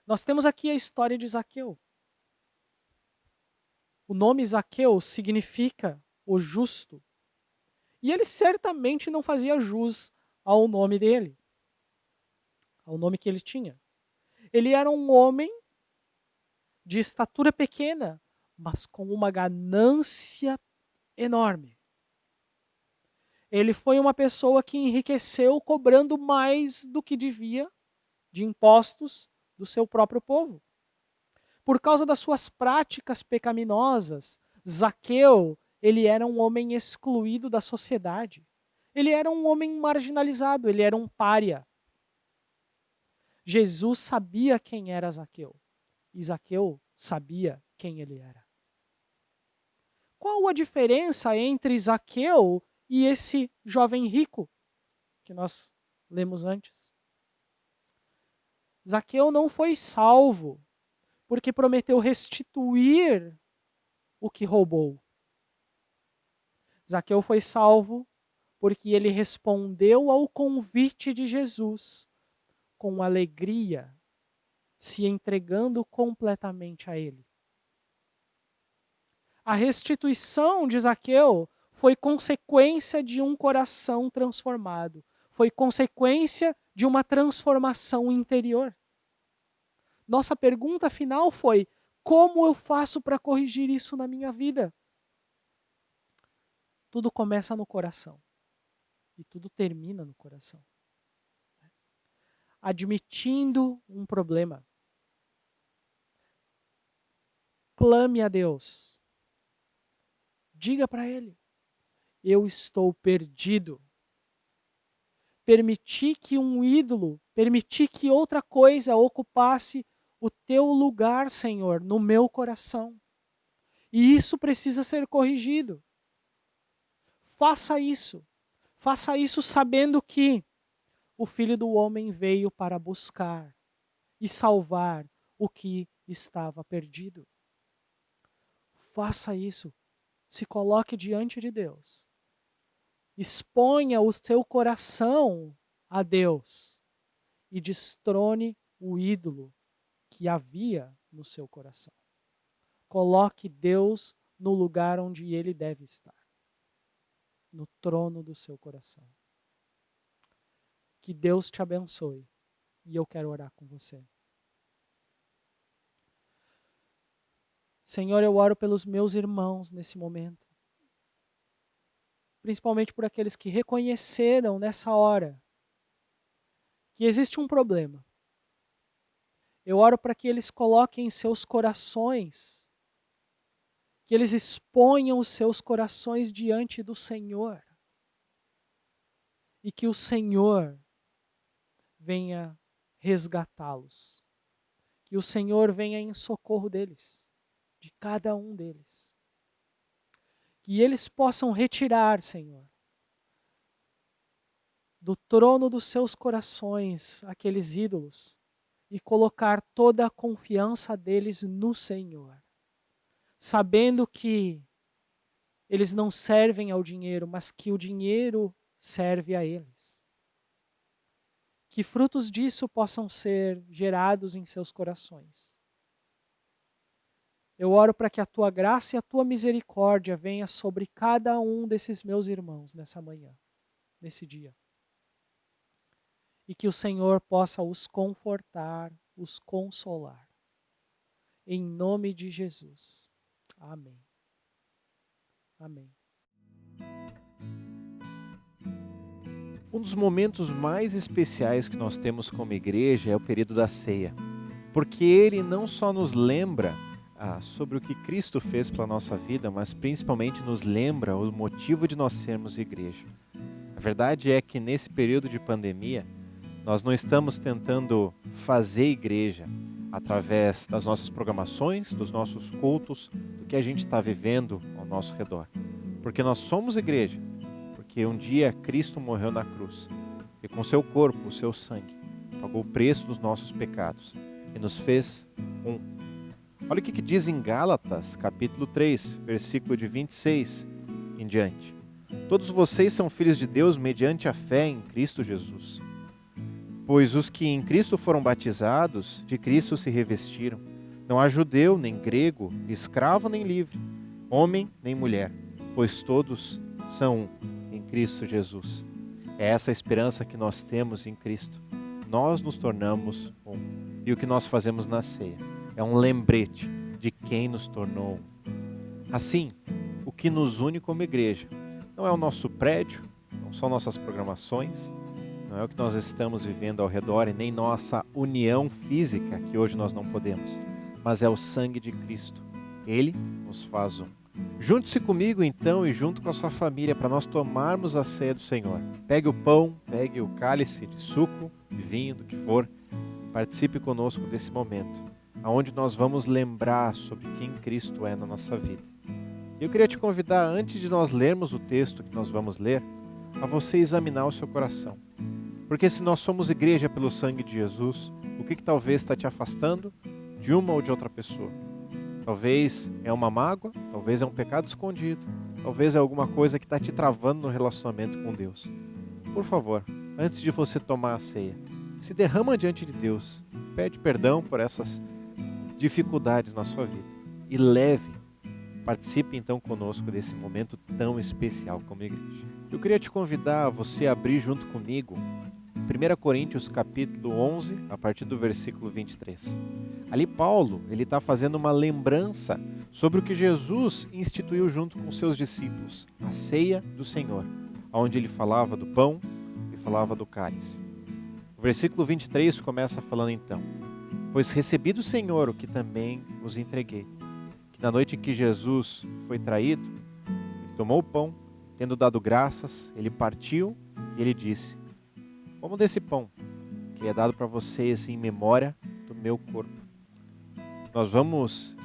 Nós temos aqui a história de Zaqueu. O nome Zaqueu significa o justo. E ele certamente não fazia jus ao nome dele, ao nome que ele tinha. Ele era um homem de estatura pequena, mas com uma ganância enorme. Ele foi uma pessoa que enriqueceu cobrando mais do que devia de impostos do seu próprio povo. Por causa das suas práticas pecaminosas, Zaqueu, ele era um homem excluído da sociedade. Ele era um homem marginalizado, ele era um pária. Jesus sabia quem era Zaqueu, e Zaqueu sabia quem ele era. Qual a diferença entre Zaqueu e esse jovem rico que nós lemos antes? Zaqueu não foi salvo porque prometeu restituir o que roubou. Zaqueu foi salvo porque ele respondeu ao convite de Jesus com alegria, se entregando completamente a ele. A restituição de Zaqueu foi consequência de um coração transformado, foi consequência de uma transformação interior. Nossa pergunta final foi: como eu faço para corrigir isso na minha vida? Tudo começa no coração e tudo termina no coração. Admitindo um problema. Clame a Deus. Diga para Ele: eu estou perdido. Permitir que um ídolo, permitir que outra coisa ocupasse o teu lugar, Senhor, no meu coração. E isso precisa ser corrigido. Faça isso. Faça isso sabendo que o Filho do Homem veio para buscar e salvar o que estava perdido. Faça isso. Se coloque diante de Deus. Exponha o seu coração a Deus e destrone o ídolo que havia no seu coração. Coloque Deus no lugar onde ele deve estar, no trono do seu coração. Que Deus te abençoe e eu quero orar com você. Senhor, eu oro pelos meus irmãos nesse momento, principalmente por aqueles que reconheceram nessa hora que existe um problema. Eu oro para que eles coloquem em seus corações, que eles exponham os seus corações diante do Senhor e que o Senhor venha resgatá-los, que o Senhor venha em socorro deles, de cada um deles. Que eles possam retirar, Senhor, do trono dos seus corações aqueles ídolos e colocar toda a confiança deles no Senhor, sabendo que eles não servem ao dinheiro, mas que o dinheiro serve a eles. Que frutos disso possam ser gerados em seus corações. Eu oro para que a tua graça e a tua misericórdia venha sobre cada um desses meus irmãos nessa manhã, nesse dia. E que o Senhor possa os confortar, os consolar. Em nome de Jesus. Amém. Amém. Um dos momentos mais especiais que nós temos como igreja é o período da ceia, porque ele não só nos lembra sobre o que Cristo fez pela nossa vida, mas principalmente nos lembra o motivo de nós sermos igreja. A verdade é que nesse período de pandemia, nós não estamos tentando fazer igreja através das nossas programações, dos nossos cultos, do que a gente está vivendo ao nosso redor. Porque nós somos igreja, porque um dia Cristo morreu na cruz e com seu corpo, o seu sangue, pagou o preço dos nossos pecados e nos fez um. Olha o que diz em Gálatas, capítulo 3, versículo de 26 em diante. Todos vocês são filhos de Deus mediante a fé em Cristo Jesus. Pois os que em Cristo foram batizados, de Cristo se revestiram. Não há judeu, nem grego, escravo, nem livre, homem, nem mulher, pois todos são um em Cristo Jesus. É essa a esperança que nós temos em Cristo. Nós nos tornamos um. E o que nós fazemos na ceia é um lembrete de quem nos tornou um. Assim, o que nos une como igreja não é o nosso prédio, não são nossas programações, não é o que nós estamos vivendo ao redor e nem nossa união física, que hoje nós não podemos, mas é o sangue de Cristo. Ele nos faz um. Junte-se comigo então e junto com a sua família para nós tomarmos a ceia do Senhor. Pegue o pão, pegue o cálice de suco, de vinho, do que for, e participe conosco desse momento, onde nós vamos lembrar sobre quem Cristo é na nossa vida. Eu queria te convidar, antes de nós lermos o texto que nós vamos ler, a você examinar o seu coração. Porque se nós somos igreja pelo sangue de Jesus, o que talvez está te afastando de uma ou de outra pessoa? Talvez é uma mágoa, talvez é um pecado escondido, talvez é alguma coisa que está te travando no relacionamento com Deus. Por favor, antes de você tomar a ceia, se derrama diante de Deus, pede perdão por essas dificuldades na sua vida e participe então conosco desse momento tão especial como igreja. Eu queria te convidar a você abrir junto comigo 1 Coríntios capítulo 11, a partir do versículo 23. Ali Paulo, ele está fazendo uma lembrança sobre o que Jesus instituiu junto com seus discípulos, a ceia do Senhor, onde ele falava do pão e falava do cálice. O versículo 23 começa falando então: pois recebi do Senhor o que também os entreguei, que na noite em que Jesus foi traído, ele tomou o pão, tendo dado graças, ele partiu e ele disse: comam desse pão, que é dado para vocês em memória do meu corpo. Nós vamos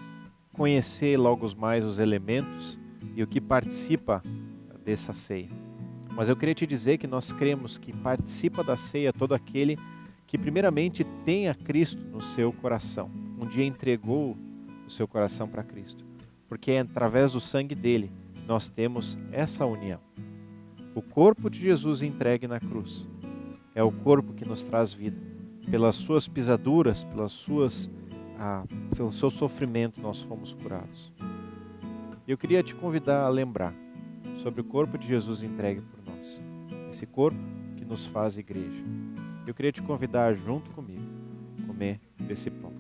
conhecer logo mais os elementos e o que participa dessa ceia. Mas eu queria te dizer que nós cremos que participa da ceia todo aquele que primeiramente tem a Cristo no seu coração. Um dia entregou o seu coração para Cristo. Porque é através do sangue dele nós temos essa união. O corpo de Jesus entregue na cruz é o corpo que nos traz vida. Pelas suas pisaduras, pelo seu sofrimento nós fomos curados. Eu queria te convidar a lembrar sobre o corpo de Jesus entregue por nós. Esse corpo que nos faz igreja. Eu queria te convidar junto comigo a comer desse pão.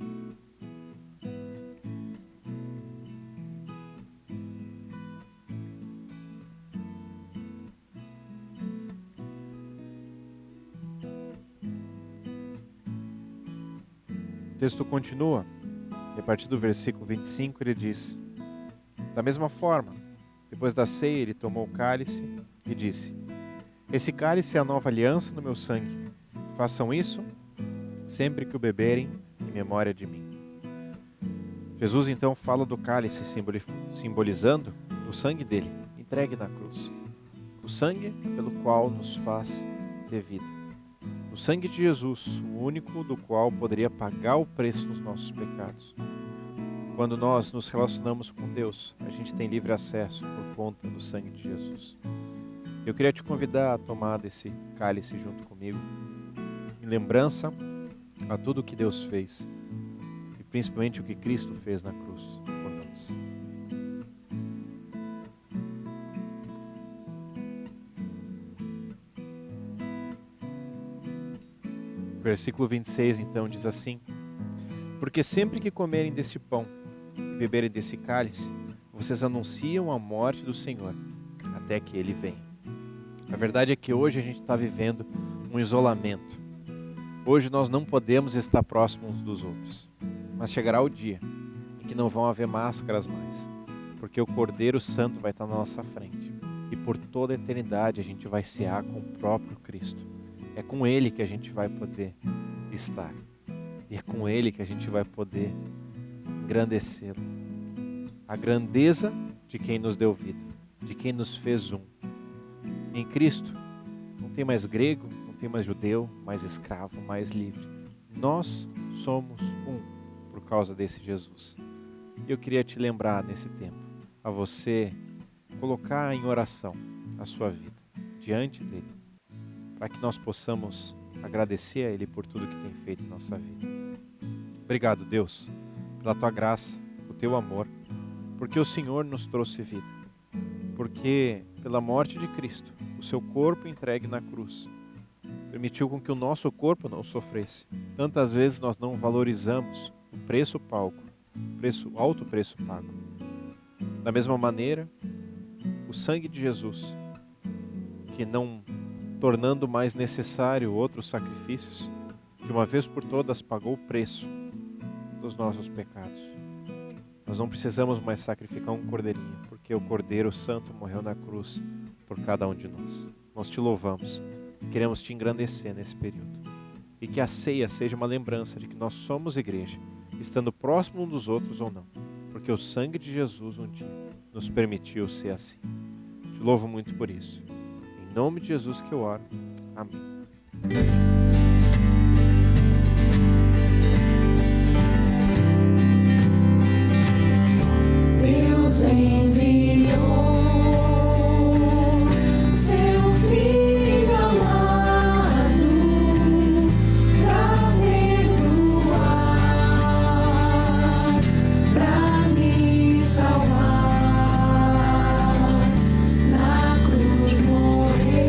O texto continua, e a partir do versículo 25 ele diz: da mesma forma, depois da ceia ele tomou o cálice e disse: esse cálice é a nova aliança no meu sangue. Façam isso sempre que o beberem em memória de mim. Jesus então fala do cálice simbolizando o sangue dele, entregue na cruz. O sangue pelo qual nos faz ter vida. O sangue de Jesus, o único do qual poderia pagar o preço dos nossos pecados. Quando nós nos relacionamos com Deus, a gente tem livre acesso por conta do sangue de Jesus. Eu queria te convidar a tomar desse cálice junto comigo, em lembrança a tudo o que Deus fez, e principalmente o que Cristo fez na cruz por nós. Versículo 26 então diz assim: porque sempre que comerem deste pão e beberem desse cálice, vocês anunciam a morte do Senhor, até que Ele venha. A verdade é que hoje a gente está vivendo um isolamento. Hoje nós não podemos estar próximos uns dos outros. Mas chegará o dia em que não vão haver máscaras mais, porque o Cordeiro Santo vai estar na nossa frente. E por toda a eternidade a gente vai cear com o próprio Cristo. É com Ele que a gente vai poder estar. E é com Ele que a gente vai poder engrandecê-lo. A grandeza de quem nos deu vida, de quem nos fez um. Em Cristo não tem mais grego, não tem mais judeu, mais escravo, mais livre. Nós somos um por causa desse Jesus. E eu queria te lembrar nesse tempo, a você colocar em oração a sua vida diante dele, para que nós possamos agradecer a Ele por tudo que tem feito em nossa vida. Obrigado, Deus, pela Tua graça, o Teu amor, porque o Senhor nos trouxe vida, porque pela morte de Cristo, o Seu corpo entregue na cruz, permitiu com que o nosso corpo não sofresse. Tantas vezes nós não valorizamos o preço pago, alto preço pago. Da mesma maneira, o sangue de Jesus, que não tornando mais necessário outros sacrifícios, de uma vez por todas pagou o preço dos nossos pecados. Nós não precisamos mais sacrificar um cordeirinho, porque o Cordeiro Santo morreu na cruz por cada um de nós. Nós te louvamos, queremos te engrandecer nesse período. E que a ceia seja uma lembrança de que nós somos igreja, estando próximo um dos outros ou não, porque o sangue de Jesus um dia nos permitiu ser assim. Te louvo muito por isso. Em nome de Jesus que eu oro. Amém. Deus enviou seu Filho amado pra perdoar, pra me salvar. Na cruz morreu.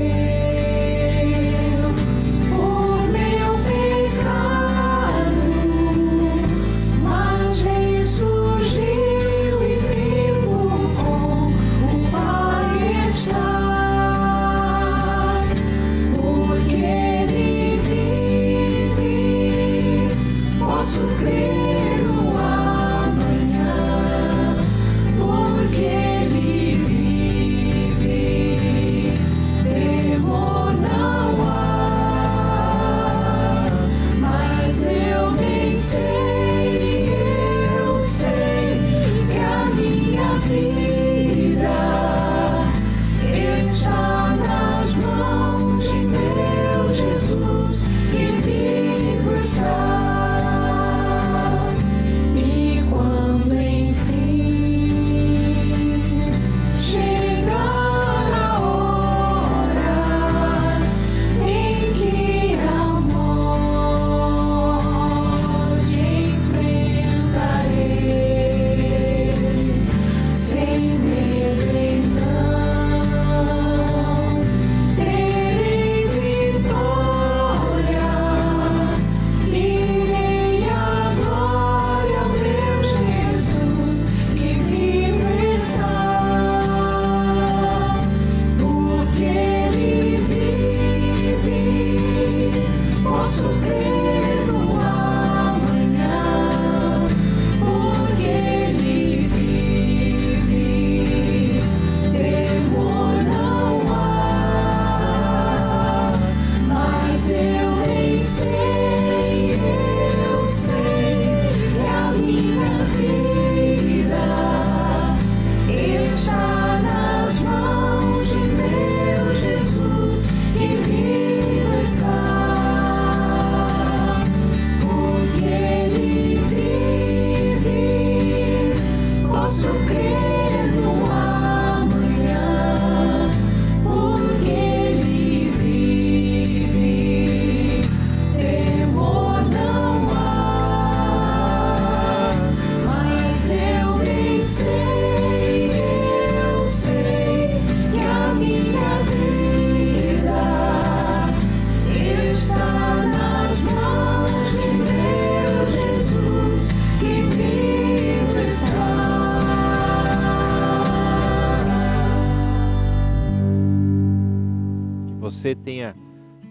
você tenha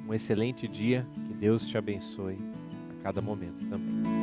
um excelente dia, que Deus te abençoe a cada momento também.